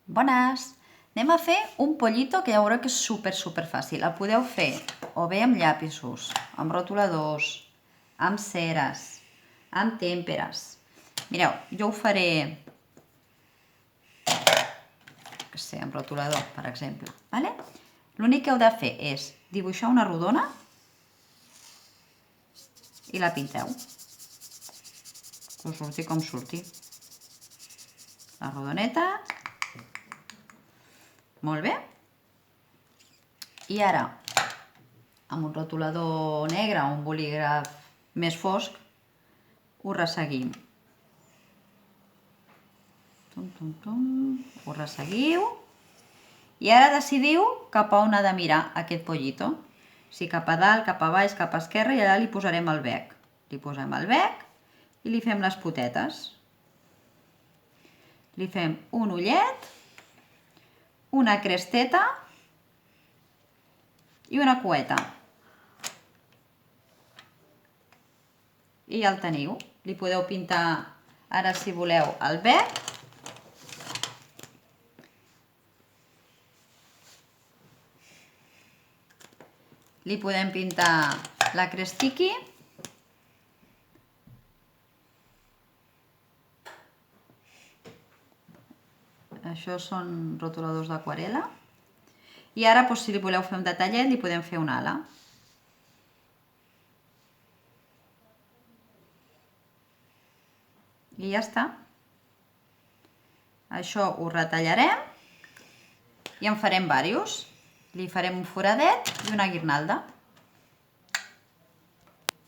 Bones! Anem a fer un pollito que ja veureu que és super fàcil. El podeu fer o bé amb llapisos, amb rotuladors, amb ceres, amb tèmperes. Mireu, jo ho faré, que sé, amb rotulador, per exemple. L'únic que heu de fer és dibuixar una rodona i la pinteu. Que us surti com surti. La rodoneta. Molt bé. I ara, amb un rotulador negre o un bolígraf més fosc, ho resseguim. Ho resseguiu. I ara decidiu cap a on ha de mirar aquest pollito. Si cap a dalt, cap a baix, cap a esquerra, i allà li posarem el bec. Li posem el bec i li fem les potetes. Li fem un ullet, una cresteta i una cueta. I ja el teniu. Li podeu pintar, ara si voleu, el bec. Li podem pintar la crestiqui. Això són rotuladors d'aquarel·la. I ara, si li voleu fer un detallet, li podem fer una ala. I ja està. Això ho retallarem i en farem diversos. Li farem un foradet i una guirnalda.